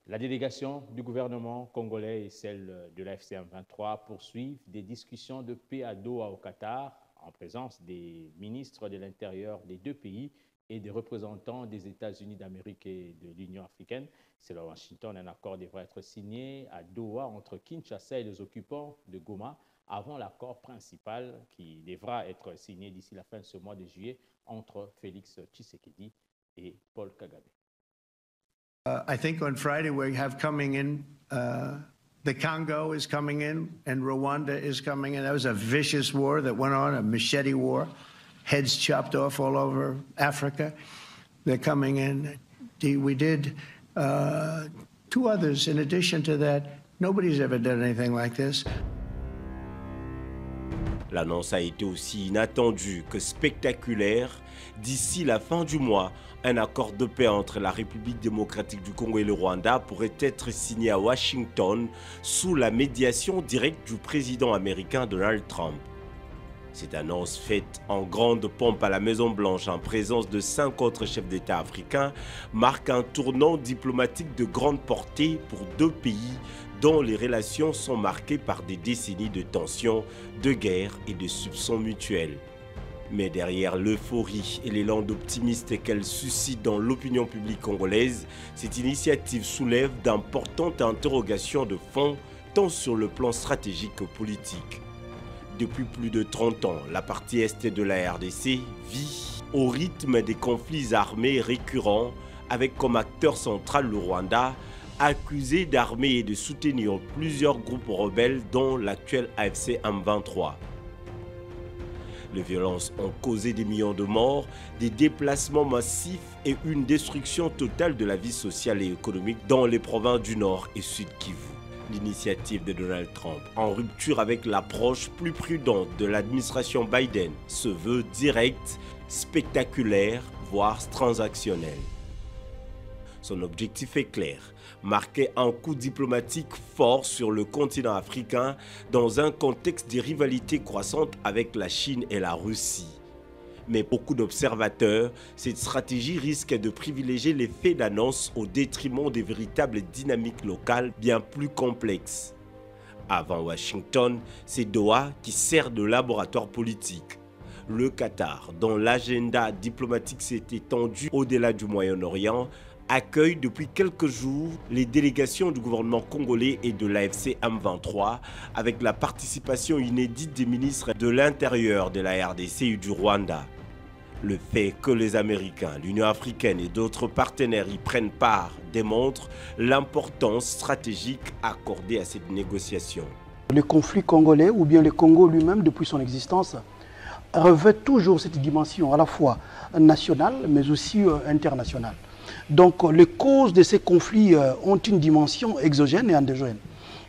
La délégation du gouvernement congolais et celle de la FCM 23 poursuivent des discussions de paix à Doha au Qatar en présence des ministres de l'Intérieur des deux pays et des représentants des États-Unis d'Amérique et de l'Union africaine. Selon Washington, un accord devrait être signé à Doha entre Kinshasa et les occupants de Goma avant l'accord principal qui devra être signé d'ici la fin de ce mois de juillet entre Félix Tshisekedi et Paul Kagame. I think on Friday we have coming in, the Congo is coming in and Rwanda is coming in. That was a vicious war that went on, a machete war, heads chopped off all over Africa. They're coming in. We did two others in addition to that. Nobody's ever done anything like this. L'annonce a été aussi inattendue que spectaculaire. D'ici la fin du mois, un accord de paix entre la République démocratique du Congo et le Rwanda pourrait être signé à Washington sous la médiation directe du président américain Donald Trump. Cette annonce faite en grande pompe à la Maison-Blanche en présence de 5 autres chefs d'État africains marque un tournant diplomatique de grande portée pour deux pays dont les relations sont marquées par des décennies de tensions, de guerres et de soupçons mutuels. Mais derrière l'euphorie et l'élan d'optimisme qu'elle suscite dans l'opinion publique congolaise, cette initiative soulève d'importantes interrogations de fond, tant sur le plan stratégique que politique. Depuis plus de 30 ans, la partie est de la RDC vit au rythme des conflits armés récurrents, avec comme acteur central le Rwanda, accusé d'armer et de soutenir plusieurs groupes rebelles dont l'actuel AFC M23. Les violences ont causé des millions de morts, des déplacements massifs et une destruction totale de la vie sociale et économique dans les provinces du Nord et Sud Kivu. L'initiative de Donald Trump, en rupture avec l'approche plus prudente de l'administration Biden, se veut directe, spectaculaire, voire transactionnelle. Son objectif est clair, marquer un coup diplomatique fort sur le continent africain dans un contexte de rivalité croissante avec la Chine et la Russie. Mais beaucoup d'observateurs, cette stratégie risque de privilégier l'effet d'annonce au détriment des véritables dynamiques locales bien plus complexes. Avant Washington, c'est Doha qui sert de laboratoire politique. Le Qatar, dont l'agenda diplomatique s'est étendu au-delà du Moyen-Orient, accueille depuis quelques jours les délégations du gouvernement congolais et de l'AFC M23 avec la participation inédite des ministres de l'Intérieur de la RDC et du Rwanda. Le fait que les Américains, l'Union africaine et d'autres partenaires y prennent part démontre l'importance stratégique accordée à cette négociation. Le conflit congolais ou bien le Congo lui-même depuis son existence revêt toujours cette dimension à la fois nationale mais aussi internationale. Donc les causes de ces conflits ont une dimension exogène et endogène.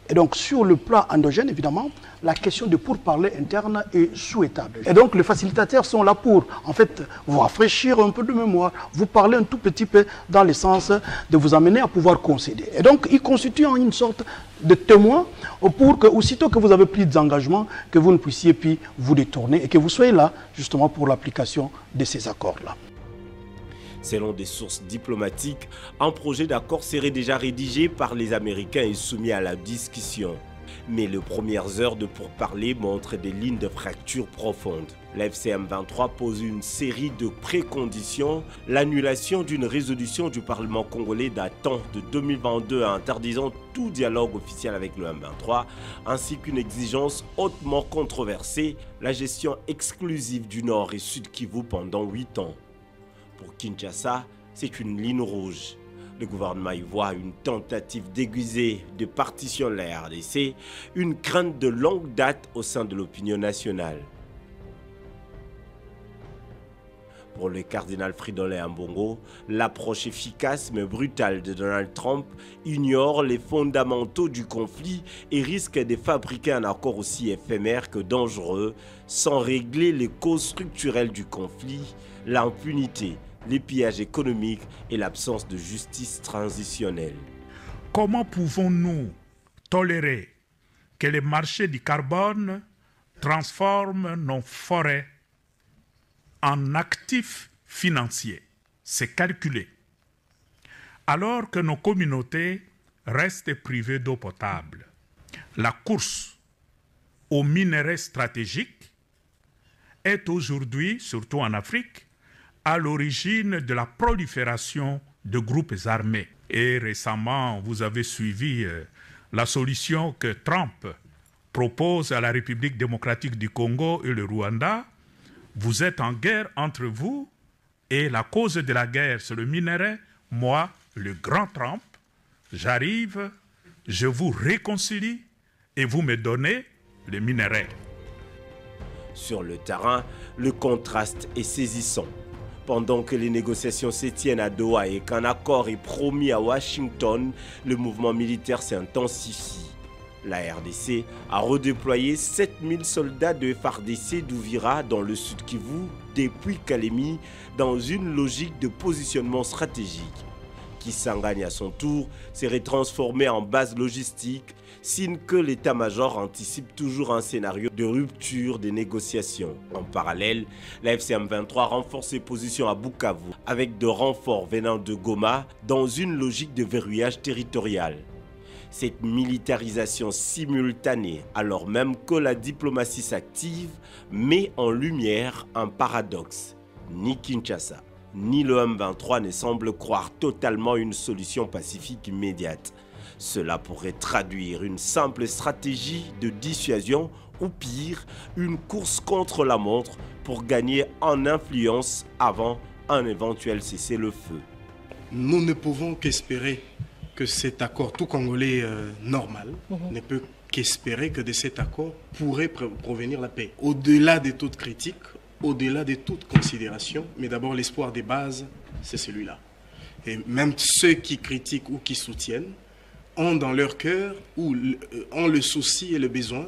Et donc sur le plan endogène, évidemment, la question de pourparlers interne est souhaitable. Et donc les facilitateurs sont là pour, en fait, vous rafraîchir un peu de mémoire, vous parler un tout petit peu dans le sens de vous amener à pouvoir concéder. Et donc ils constituent une sorte de témoin pour que, aussitôt que vous avez pris des engagements, que vous ne puissiez plus vous détourner et que vous soyez là justement pour l'application de ces accords-là. Selon des sources diplomatiques, un projet d'accord serait déjà rédigé par les Américains et soumis à la discussion. Mais les premières heures de pourparlers montrent des lignes de fracture profondes. L'FCM 23 pose une série de préconditions, l'annulation d'une résolution du Parlement congolais datant de 2022 interdisant tout dialogue officiel avec le M23, ainsi qu'une exigence hautement controversée, la gestion exclusive du Nord et Sud Kivu pendant 8 ans. Pour Kinshasa, c'est une ligne rouge. Le gouvernement y voit une tentative déguisée de partition de la RDC, une crainte de longue date au sein de l'opinion nationale. Pour le cardinal Fridolin Ambongo, l'approche efficace mais brutale de Donald Trump ignore les fondamentaux du conflit et risque de fabriquer un accord aussi éphémère que dangereux sans régler les causes structurelles du conflit, l'impunité, les pillages économiques et l'absence de justice transitionnelle. Comment pouvons-nous tolérer que les marchés du carbone transforment nos forêts en actifs financiers? C'est calculé. Alors que nos communautés restent privés d'eau potable. La course aux minerais stratégiques est aujourd'hui, surtout en Afrique, à l'origine de la prolifération de groupes armés. Et récemment, vous avez suivi la solution que Trump propose à la République démocratique du Congo et le Rwanda. Vous êtes en guerre entre vous et la cause de la guerre, c'est le minerai. Moi, le grand Trump, j'arrive, je vous réconcilie et vous me donnez les minerais. Sur le terrain, le contraste est saisissant. Pendant que les négociations se tiennent à Doha et qu'un accord est promis à Washington, le mouvement militaire s'intensifie. La RDC a redéployé 7000 soldats de FARDC d'Ouvira dans le sud Kivu depuis Kalemi dans une logique de positionnement stratégique. Kisangani à son tour serait transformé en base logistique, signe que l'état-major anticipe toujours un scénario de rupture des négociations. En parallèle, la FCM 23 renforce ses positions à Bukavu avec de renforts venant de Goma dans une logique de verrouillage territorial. Cette militarisation simultanée, alors même que la diplomatie s'active, met en lumière un paradoxe. Ni Kinshasa, ni le M23 ne semblent croire totalement une solution pacifique immédiate. Cela pourrait traduire une simple stratégie de dissuasion ou pire, une course contre la montre pour gagner en influence avant un éventuel cessez-le-feu. Nous ne pouvons qu'espérer que cet accord tout congolais normal ne peut qu'espérer que de cet accord pourrait provenir la paix. Au-delà de toute critique, au-delà de toute considération, mais d'abord l'espoir des bases, c'est celui-là. Et même ceux qui critiquent ou qui soutiennent ont dans leur cœur ou ont le souci et le besoin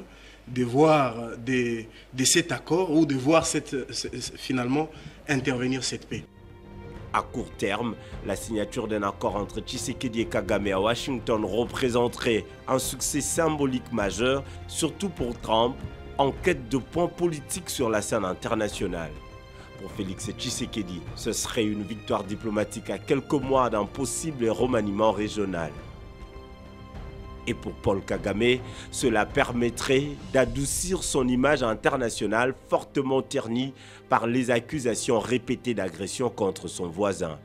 de voir de cet accord ou de voir finalement intervenir cette paix. À court terme, la signature d'un accord entre Tshisekedi et Kagame à Washington représenterait un succès symbolique majeur, surtout pour Trump, en quête de points politiques sur la scène internationale. Pour Félix Tshisekedi, ce serait une victoire diplomatique à quelques mois d'un possible remaniement régional. Et pour Paul Kagame, cela permettrait d'adoucir son image internationale fortement ternie par les accusations répétées d'agression contre son voisin.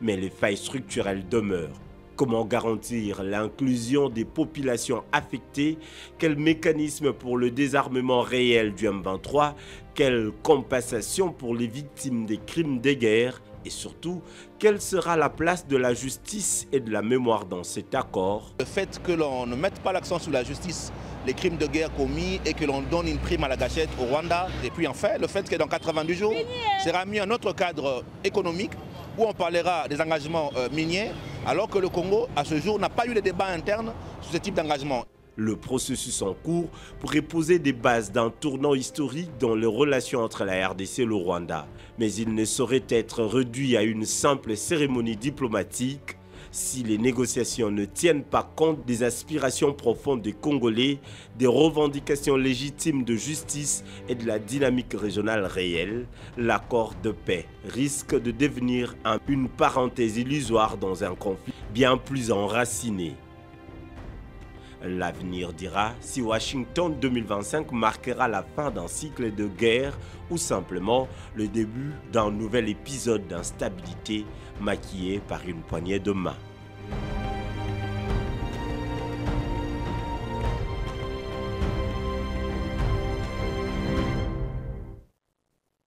Mais les failles structurelles demeurent. Comment garantir l'inclusion des populations affectées? Quel mécanisme pour le désarmement réel du M23? Quelle compensation pour les victimes des crimes de guerre? Et surtout, quelle sera la place de la justice et de la mémoire dans cet accord? Le fait que l'on ne mette pas l'accent sur la justice, les crimes de guerre commis et que l'on donne une prime à la gâchette au Rwanda. Et puis enfin, le fait que dans 90 jours, sera mis un autre cadre économique où on parlera des engagements miniers, alors que le Congo, à ce jour, n'a pas eu de débat interne sur ce type d'engagement. Le processus en cours pourrait poser des bases d'un tournant historique dans les relations entre la RDC et le Rwanda. Mais il ne saurait être réduit à une simple cérémonie diplomatique si les négociations ne tiennent pas compte des aspirations profondes des Congolais, des revendications légitimes de justice et de la dynamique régionale réelle. L'accord de paix risque de devenir une parenthèse illusoire dans un conflit bien plus enraciné. L'avenir dira si Washington 2025 marquera la fin d'un cycle de guerre ou simplement le début d'un nouvel épisode d'instabilité maquillé par une poignée de main.